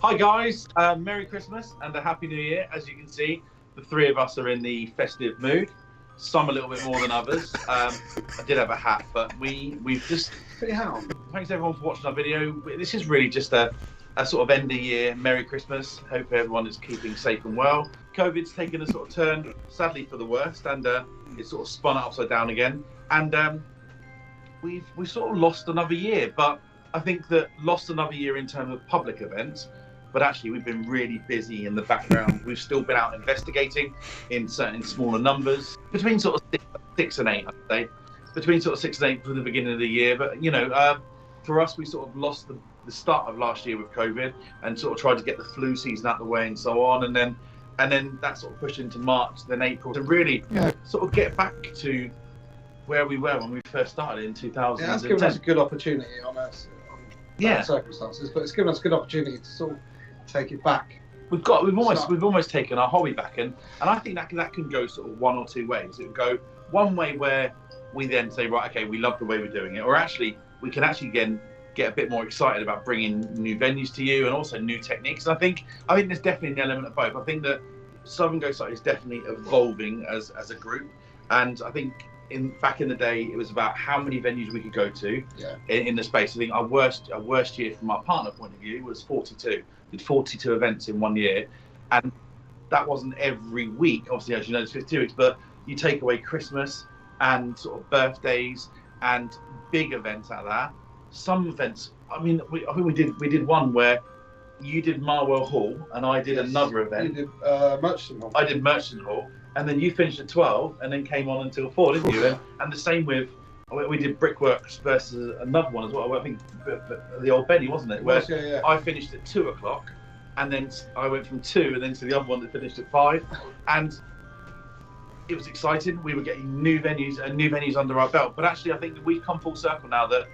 Hi guys, Merry Christmas and a Happy New Year. As you can see, the three of us are in the festive mood. Some a little bit more than others. I did have a hat, but we've just. Pretty how? Thanks everyone for watching our video. This is really just a sort of end of year Merry Christmas. Hope everyone is keeping safe and well. COVID's taken a sort of turn, sadly for the worst, and it's sort of spun it upside down again. And we've sort of lost another year, but I think that lost another year in terms of public events. But actually, we've been really busy in the background. We've still been out investigating in certain smaller numbers, between sort of six and eight, I'd say. Between sort of 6 and 8 from the beginning of the year. But, you know, for us, we sort of lost the start of last year with COVID and sort of tried to get the flu season out of the way and so on. And then that sort of pushed into March, then April, to really sort of get back to where we were when we first started in 2010. Yeah, that's given us a good opportunity on circumstances, but it's given us a good opportunity to sort of take it back. We've almost taken our hobby back, and I think that can go sort of one or two ways. It would go one way where we then say, right, okay, we love the way we're doing it, or actually we can actually again get a bit more excited about bringing new venues to you and also new techniques. And I think there's definitely an element of both. I think that Southern Ghost Sight is definitely evolving as a group, and I think back in the day it was about how many venues we could go to in the space. I think our worst year from our partner point of view was 42. We did 42 events in 1 year, and that wasn't every week. Obviously, as you know, it's 52 weeks, but you take away Christmas and sort of birthdays and big events out of that. Some events, I think we did one where you did Marwell Hall and I did another event. You did Merchant Hall. I did Merchant Hall, and then you finished at 12 and then came on until 4, didn't you? And the same with, we did Brickworks versus another one as well. I think the Old Benny, wasn't it? Where I finished at 2 o'clock, and then I went from 2 and then to the other one that finished at 5, and it was exciting. We were getting new venues under our belt. But actually, I think that we've come full circle now that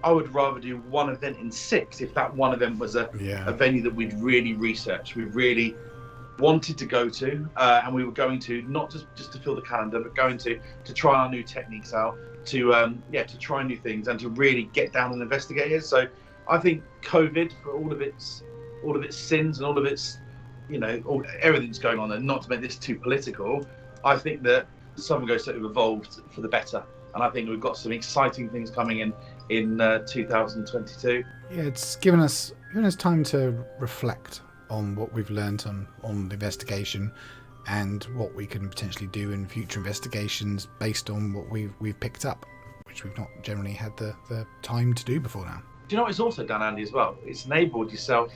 I would rather do one event in 6 if that one event was a venue that we'd really researched, we really wanted to go to, and we were going to not just to fill the calendar, but going to try our new techniques out, to try new things and to really get down and investigate it. So I think COVID, for all of its sins and all of its, you know, everything's going on, and not to make this too political, I think that Southern Ghost Sight have evolved for the better, and I think we've got some exciting things coming in 2022. Yeah, it's given us time to reflect on what we've learned on the investigation and what we can potentially do in future investigations based on what we've picked up, which we've not generally had the time to do before now. Do you know what it's also done, Andy, as well? It's enabled yourself,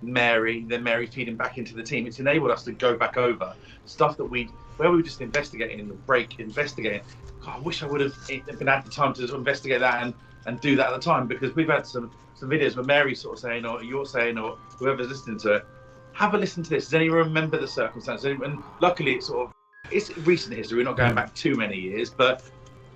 Mary feeding back into the team. It's enabled us to go back over stuff that we were just investigating in the break, investigating. God, I wish I would have been had the time to investigate that and do that at the time, because we've had some videos where Mary's sort of saying, or you're saying, or whoever's listening to it, have a listen to this. Does anyone remember the circumstances? And luckily, it's recent history. We're not going back too many years, but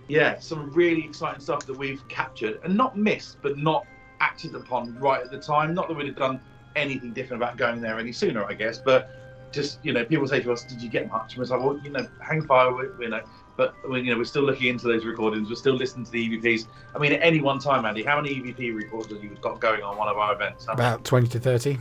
yeah, some really exciting stuff that we've captured and not missed, but not acted upon right at the time. Not that we'd have done anything different about going there any sooner, I guess, but just, you know, people say to us, "Did you get much?" And it's like, well, you know, hang fire, you know. But we're still looking into those recordings. We're still listening to the EVPs. I mean, at any one time, Andy, how many EVP recordings have you got going on one of our events? About 20 to 30.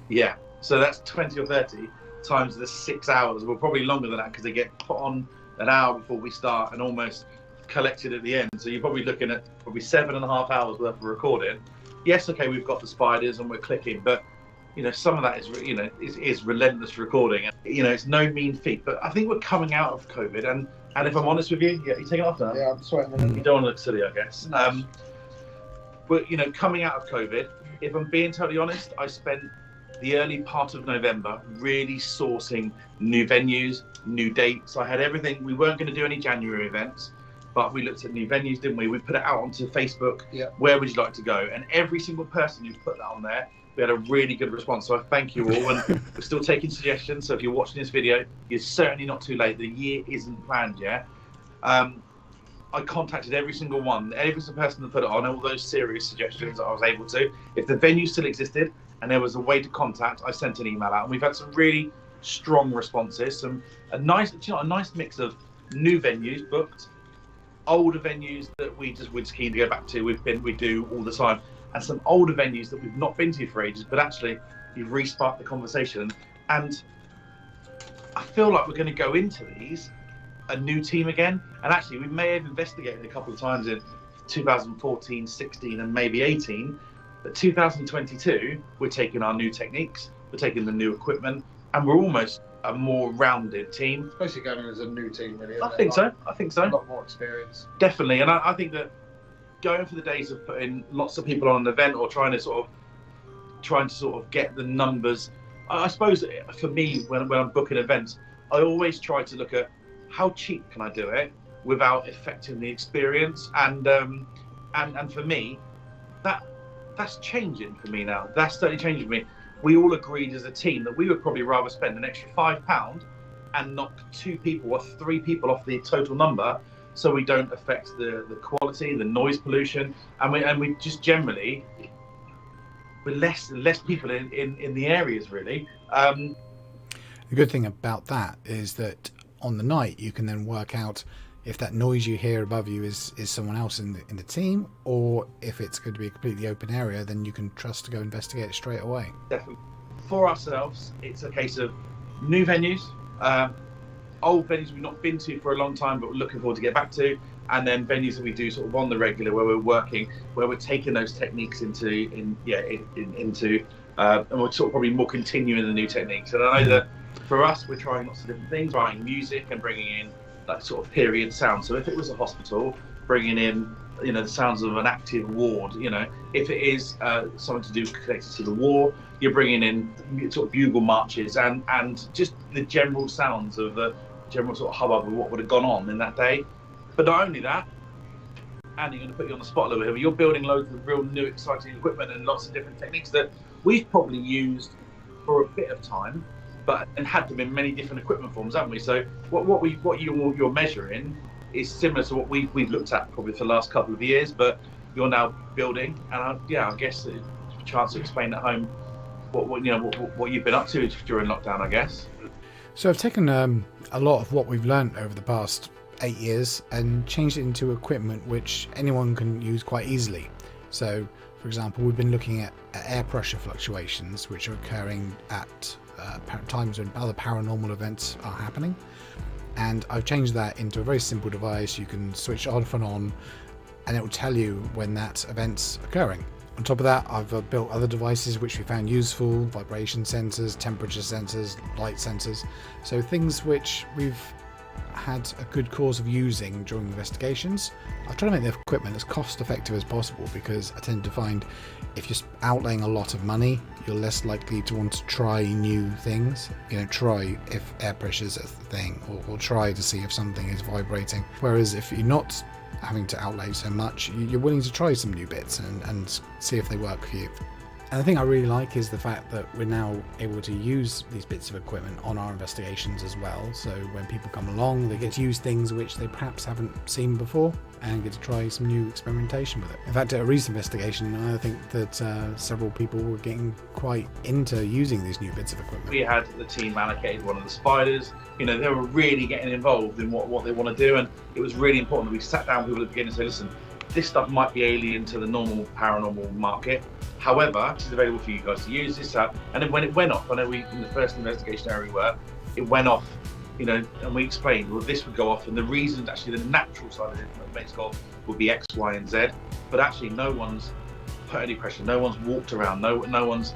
Yeah, so that's 20 or 30 times the 6 hours. Well, probably longer than that, because they get put on an hour before we start and almost collected at the end. So you're probably looking at probably 7.5 hours worth of recording. Yes, okay, we've got the spiders and we're clicking, but you know, some of that is relentless recording. And, you know, it's no mean feat. But I think we're coming out of COVID, and if I'm honest with you, you're taking it off now. Yeah, I'm sweating. You don't want to look silly, I guess. But you know, coming out of COVID, if I'm being totally honest, I spent the early part of November really sourcing new venues, new dates. I had everything. We weren't going to do any January events, but we looked at new venues, didn't we? We put it out onto Facebook. Yeah. Where would you like to go? And every single person who put that on there, we had a really good response. So I thank you all. And we're still taking suggestions. So if you're watching this video, you're certainly not too late. The year isn't planned yet. I contacted every single one, every single person that put it on, all those serious suggestions that I was able to. If the venue still existed and there was a way to contact, I sent an email out, and we've had some really strong responses. A nice mix of new venues booked, older venues that we're just keen to go back to. We do all the time, and some older venues that we've not been to for ages, but actually you've resparked the conversation. And I feel like we're going to go into these a new team again. And actually, we may have investigated a couple of times in 2014, 16, and maybe 18. But 2022, we're taking our new techniques, we're taking the new equipment, and we're almost a more rounded team. It's basically going in as a new team, really. I think so. A lot more experience. Definitely. And I think that going for the days of putting lots of people on an event or trying to sort of get the numbers, I suppose for me, when I'm booking events, I always try to look at how cheap can I do it without affecting the experience. And for me, that's changing for me now. That's certainly changing for me. We all agreed as a team that we would probably rather spend an extra £5 and knock 2 people or 3 people off the total number, so we don't affect the quality, the noise pollution, and we just generally, with less people in the areas, really. The good thing about that is that on the night you can then work out if that noise you hear above you is someone else in the team, or if it's going to be a completely open area, then you can trust to go investigate it straight away. Definitely. For ourselves, it's a case of new venues, old venues we've not been to for a long time but we're looking forward to get back to, and then venues that we do sort of on the regular where we're taking those techniques into and we're sort of probably more continuing the new techniques. And I know that for us, we're trying lots of different things, trying music and bringing in that sort of period sound. So if it was a hospital, bringing in the sounds of an active ward. If it is something to do connected to the war, you're bringing in sort of bugle marches and just the general sounds of the general sort of hubbub of what would have gone on in that day. But not only that, and I'm going to put you on the spot a little bit here, but you're building loads of real new exciting equipment and lots of different techniques that we've probably used for a bit of time, and had them in many different equipment forms, haven't we? So what you're measuring is similar to what we've looked at probably for the last couple of years, but you're now building. And I guess a chance to explain at home what you've been up to during lockdown, I guess. So I've taken a lot of what we've learned over the past 8 years and changed it into equipment which anyone can use quite easily. So, for example, we've been looking at air pressure fluctuations which are occurring at times when other paranormal events are happening, and I've changed that into a very simple device. You can switch off and on and it will tell you when that event's occurring. On top of that, I've built other devices which we found useful: vibration sensors, temperature sensors, light sensors, so things which we've had a good cause of using during investigations. I've tried to make the equipment as cost effective as possible, because I tend to find if you're outlaying a lot of money, you're less likely to want to try new things. Try if air pressure is a thing, or try to see if something is vibrating. Whereas if you're not having to outlay so much, you're willing to try some new bits and see if they work for you. And the thing I really like is the fact that we're now able to use these bits of equipment on our investigations as well. So when people come along, they get to use things which they perhaps haven't seen before and get to try some new experimentation with it. In fact, at a recent investigation, I think that several people were getting quite into using these new bits of equipment. We had the team allocated one of the spiders. They were really getting involved in what they want to do, and it was really important that we sat down with people at the beginning and said, listen, this stuff might be alien to the normal paranormal market. However, this is available for you guys to use this out. And then when it went off, I know in the first investigation area we were, it went off, and we explained, well, this would go off, and the reason, actually the natural side of it that makes go off would be X, Y, and Z. But actually no one's put any pressure, no one's walked around, no one's,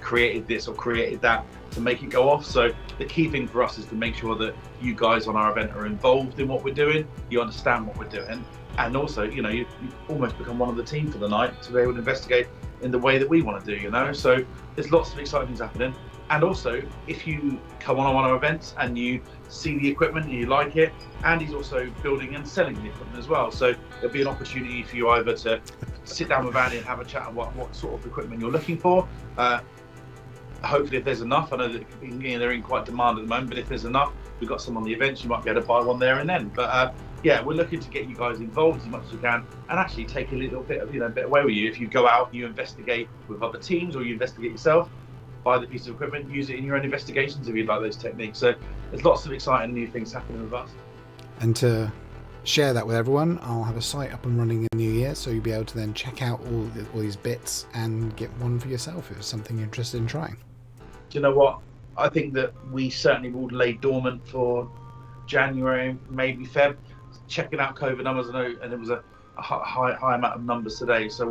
created this or created that to make it go off. So the key thing for us is to make sure that you guys on our event are involved in what we're doing, you understand what we're doing, and also, you almost become one of the team for the night to be able to investigate in the way that we want to do, So there's lots of exciting things happening. And also, if you come on one of our events and you see the equipment and you like it, Andy's also building and selling the equipment as well. So there'll be an opportunity for you either to sit down with Andy and have a chat about what sort of equipment you're looking for. Hopefully, if there's enough, I know that they're in quite demand at the moment, but if there's enough, we've got some on the events, you might be able to buy one there and then. But we're looking to get you guys involved as much as we can, and actually take a little bit of bit away with you. If you go out, you investigate with other teams, or you investigate yourself, buy the piece of equipment, use it in your own investigations if you'd like those techniques. So there's lots of exciting new things happening with us. And to share that with everyone, I'll have a site up and running in the new year, so you'll be able to then check out all these bits and get one for yourself if it's something you're interested in trying. Do you know what? I think that we certainly will lay dormant for January, maybe Feb. Checking out COVID numbers, I know, and it was a high amount of numbers today. So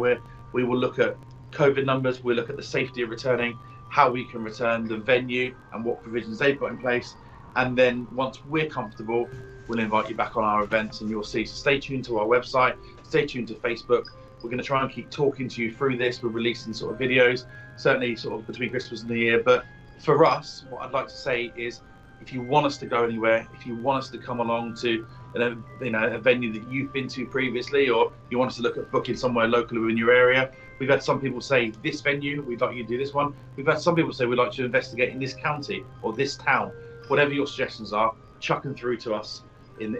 we will look at COVID numbers. We'll look at the safety of returning, how we can return, the venue, and what provisions they've got in place. And then once we're comfortable, we'll invite you back on our events, and you'll see. So stay tuned to our website. Stay tuned to Facebook. We're going to try and keep talking to you through this. We're releasing sort of videos, certainly sort of between Christmas and New Year. But for us, what I'd like to say is, if you want us to go anywhere, if you want us to come along to a venue that you've been to previously, or you want us to look at booking somewhere locally in your area, we've had some people say this venue, we'd like you to do this one. We've had some people say we'd like to investigate in this county or this town. Whatever your suggestions are, chuck them through to us in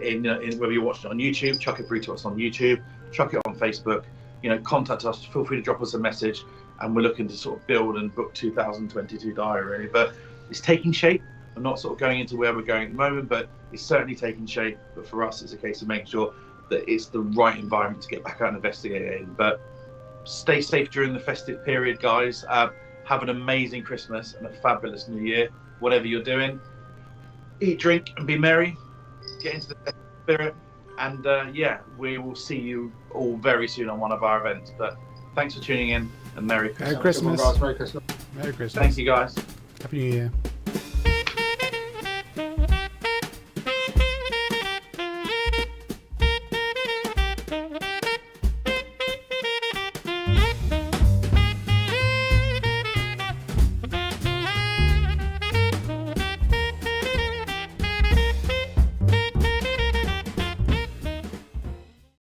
whether you're watching it on YouTube, chuck it through to us on YouTube, chuck it on Facebook. Contact us. Feel free to drop us a message, and we're looking to sort of build and book 2022 diary really. But it's taking shape. I'm not sort of going into where we're going at the moment, but it's certainly taking shape. But for us, it's a case of making sure that it's the right environment to get back out and investigate in. But stay safe during the festive period, guys. Have an amazing Christmas and a fabulous New Year. Whatever you're doing, eat, drink, and be merry. Get into the spirit. And we will see you all very soon on one of our events. But thanks for tuning in, and Merry Christmas. Merry Christmas. Merry Christmas. Merry Christmas. Thank you, guys. Happy New Year.